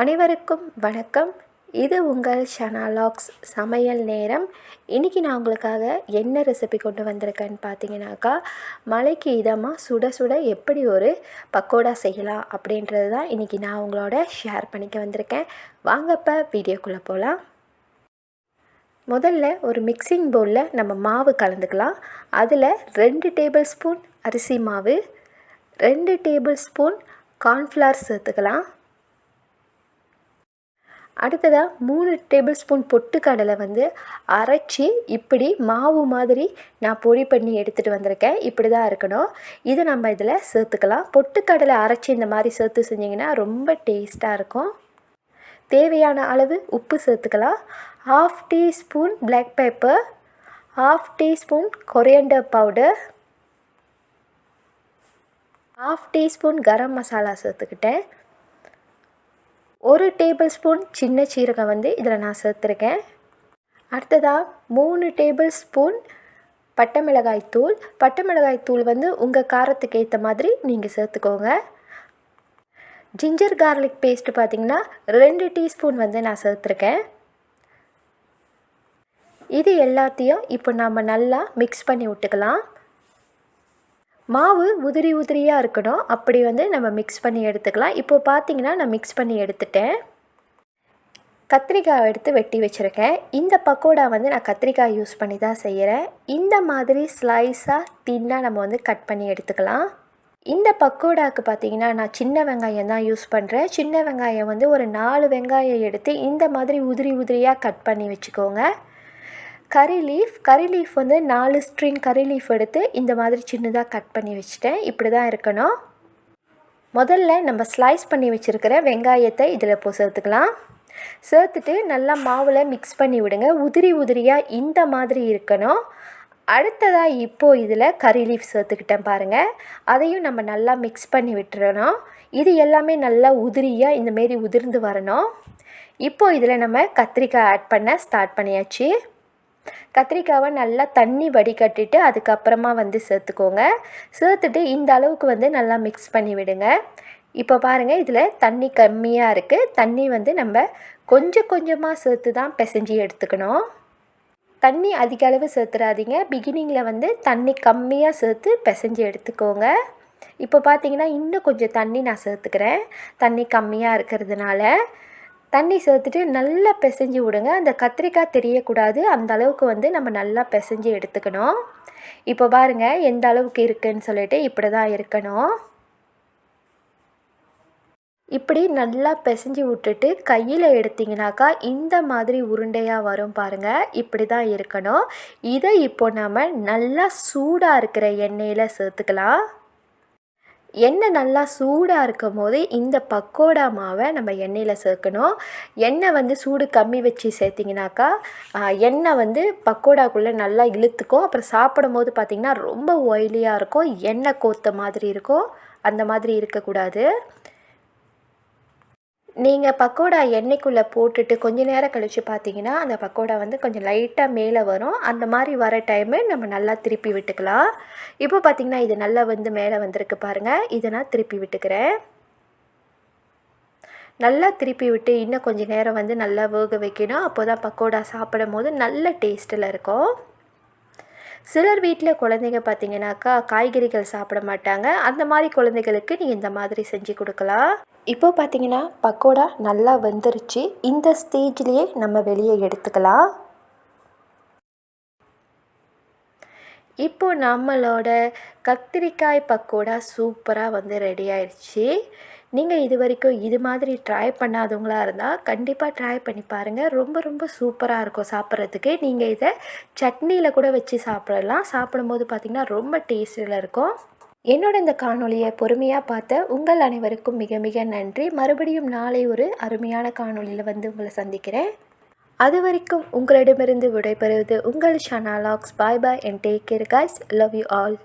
அனைவருக்கும் வணக்கம். இது உங்கள் ஷனா லாக்ஸ் சமையல் நேரம். இன்றைக்கி நான் உங்களுக்காக என்ன ரெசிபி கொண்டு வந்திருக்கேன்னு பார்த்தீங்கன்னாக்கா, மழைக்கு இதமாக சுட சுட எப்படி ஒரு பக்கோடா செய்யலாம் அப்படின்றது தான் இன்றைக்கி நான் உங்களோட ஷேர் பண்ணிக்க வந்திருக்கேன். வாங்க இப்போ வீடியோக்குள்ளே போகலாம். முதல்ல ஒரு மிக்சிங் பவுலில் நம்ம மாவு கலந்துக்கலாம். அதில் 2 டேபிள் ஸ்பூன் அரிசி மாவு, 2 டேபிள் ஸ்பூன் கார்ன்ஃப்ளவர் சேர்த்துக்கலாம். அடுத்ததாக 3 டேபிள் ஸ்பூன் பொட்டுக்கடலை அரைச்சி இப்படி மாவு மாதிரி நான் பொடி பண்ணி எடுத்துகிட்டு வந்திருக்கேன். இப்படி தான் இருக்கணும். இதை நம்ம இதில் சேர்த்துக்கலாம். பொட்டுக்கடலை அரைச்சி இந்த மாதிரி சேர்த்து செஞ்சிங்கன்னா ரொம்ப டேஸ்ட்டாக இருக்கும். தேவையான அளவு உப்பு சேர்த்துக்கலாம். 1/2 teaspoon black pepper, 1/2 teaspoon coriander powder, 1/2 teaspoon garam masala சேர்த்துக்கிட்டேன். 1 டேபிள் ஸ்பூன் சின்ன சீரகம் இதில் நான் சேர்த்துருக்கேன். அடுத்ததாக 3 டேபிள் ஸ்பூன் பட்டை மிளகாய் தூள். பட்டை மிளகாய் தூள் உங்கள் காரத்துக்கு ஏற்ற மாதிரி நீங்கள் சேர்த்துக்கோங்க. ஜிஞ்சர் கார்லிக் பேஸ்ட்டு பார்த்திங்கன்னா 2 டீஸ்பூன் நான் சேர்த்துருக்கேன். இது எல்லாத்தையும் இப்போ நம்ம நல்லா மிக்ஸ் பண்ணி விட்டுக்கலாம். மாவு உதிரி உதிரியாக இருக்கணும். அப்படி நம்ம மிக்ஸ் பண்ணி எடுத்துக்கலாம். இப்போது பார்த்திங்கன்னா நான் மிக்ஸ் பண்ணி எடுத்துட்டேன். கத்திரிக்காய் எடுத்து வெட்டி வச்சுருக்கேன். இந்த பக்கோடா நான் கத்திரிக்காய் யூஸ் பண்ணி தான் செய்கிறேன். இந்த மாதிரி ஸ்லைஸாக தின்னாக நம்ம கட் பண்ணி எடுத்துக்கலாம். இந்த பக்கோடாவுக்கு பார்த்திங்கன்னா நான் சின்ன வெங்காயம் தான் யூஸ் பண்ணுறேன். சின்ன வெங்காயம் ஒரு 4 வெங்காயம் எடுத்து இந்த மாதிரி உதிரி உதிரியாக கட் பண்ணி வச்சுக்கோங்க. கறி லீஃப் 4 ஸ்ட்ரிங் கறி லீஃப் எடுத்து இந்த மாதிரி சின்னதாக கட் பண்ணி வச்சுட்டேன். இப்படி தான் இருக்கணும். முதல்ல நம்ம ஸ்லைஸ் பண்ணி வச்சுருக்கிற வெங்காயத்தை இதில் சேர்த்துக்கலாம். சேர்த்துட்டு நல்லா மாவில் மிக்ஸ் பண்ணி விடுங்க. உதிரி உதிரியாக இந்த மாதிரி இருக்கணும். அடுத்ததாக இப்போது இதில் கறி லீஃப் சேர்த்துக்கிட்டேன் பாருங்கள். அதையும் நம்ம நல்லா மிக்ஸ் பண்ணி விட்டுறணும். இது எல்லாமே நல்லா உதிரியாக இந்தமாரி உதிர்ந்து வரணும். இப்போது இதில் நம்ம கத்திரிக்காய் ஆட் பண்ண ஸ்டார்ட் பண்ணியாச்சு. கத்திரிக்காவை நல்லா தண்ணி வடிகட்டிட்டு அதுக்கப்புறமா சேர்த்துக்கோங்க. சேர்த்துட்டு இந்த அளவுக்கு நல்லா மிக்ஸ் பண்ணி விடுங்க. இப்போ பாருங்கள், இதில் தண்ணி கம்மியாக இருக்குது. தண்ணி நம்ம கொஞ்சம் கொஞ்சமாக சேர்த்து தான் பிசைஞ்சி எடுத்துக்கணும். தண்ணி அதிக அளவு சேர்த்துடாதீங்க. பிகினிங்கில் தண்ணி கம்மியாக சேர்த்து பிசைஞ்சி எடுத்துக்கோங்க. இப்போ பார்த்திங்கன்னா இன்னும் கொஞ்சம் தண்ணி நான் சேர்த்துக்கிறேன். தண்ணி கம்மியாக இருக்கிறதுனால தண்ணி சேர்த்துட்டு நல்லா பிசைஞ்சு விடுங்க. அந்த கத்திரிக்காய் தெரியக்கூடாது. அந்த அளவுக்கு நம்ம நல்லா பிசைஞ்சு எடுத்துக்கணும். இப்போ பாருங்கள் எந்த அளவுக்கு இருக்குதுன்னு சொல்லிட்டு இப்படி தான் இருக்கணும். இப்படி நல்லா பிசைஞ்சு விட்டுட்டு கையில் எடுத்திங்கனாக்கா இந்த மாதிரி உருண்டையாக வரும் பாருங்கள். இப்படி தான் இருக்கணும். இதை இப்போ நம்ம நல்லா சூடாக இருக்கிற எண்ணெயில் சேர்த்துக்கலாம். எண்ணெய் நல்லா சூடாக இருக்கும் போது இந்த பக்கோடா மாவை நம்ம எண்ணெயில் சேர்க்கணும். எண்ணெய் சூடு கம்மி வச்சு சேர்த்திங்கனாக்கா எண்ணெய் பக்கோடாக்குள்ளே நல்லா இழுத்துக்கும். அப்புறம் சாப்பிடும் போது பார்த்திங்கன்னா ரொம்ப ஆயிலியாக இருக்கும். எண்ணெய் கோத்த மாதிரி இருக்கும். அந்த மாதிரி இருக்கக்கூடாது. நீங்கள் பக்கோடா எண்ணெய்க்குள்ளே போட்டுட்டு கொஞ்சம் நேரம் கழித்து பார்த்தீங்கன்னா அந்த பக்கோடா கொஞ்சம் லைட்டாக மேலே வரும். அந்த மாதிரி வர டைமு நம்ம நல்லா திருப்பி விட்டுக்கலாம். இப்போ பார்த்திங்கன்னா இது நல்லா மேலே வந்திருக்கு பாருங்கள். இதை நான் திருப்பி விட்டுக்கிறேன். நல்லா திருப்பி விட்டு இன்னும் கொஞ்சம் நேரம் நல்லா வேக வைக்கணும். அப்போ தான் பக்கோடா சாப்பிடும் போது நல்ல டேஸ்ட்டில் இருக்கும். சிலர் வீட்டில் குழந்தைங்க பார்த்திங்கனாக்கா காய்கறிகள் சாப்பிட மாட்டாங்க. அந்த மாதிரி குழந்தைகளுக்கு நீங்கள் இந்த மாதிரி செஞ்சு கொடுக்கலாம். இப்போ பார்த்திங்கன்னா பக்கோடா நல்லா வெந்துருச்சு. இந்த ஸ்டேஜ்லேயே நம்ம வெளியே எடுத்துக்கலாம். இப்போது நம்மளோட கத்திரிக்காய் பக்கோடா சூப்பராக ரெடி ஆயிடுச்சு. நீங்கள் இது வரைக்கும் இது மாதிரி ட்ரை பண்ணாதவங்களாக இருந்தால் கண்டிப்பாக ட்ரை பண்ணி பாருங்கள். ரொம்ப ரொம்ப சூப்பராக இருக்கும் சாப்பிட்றதுக்கு. நீங்கள் இதை சட்னியில் கூட வச்சு சாப்பிடலாம். சாப்பிடும்போது பார்த்திங்கன்னா ரொம்ப டேஸ்டில் இருக்கும். என்னோட இந்த காணொலியை பொறுமையாக பார்த்த உங்கள் அனைவருக்கும் மிக மிக நன்றி. மறுபடியும் நாளை ஒரு அருமையான காணொலியில் உங்களை சந்திக்கிறேன். அது வரைக்கும் உங்களிடமிருந்து விடைபெறுவது உங்கள் ஷனா லாக்ஸ். Bye bye and take care guys. Love you all.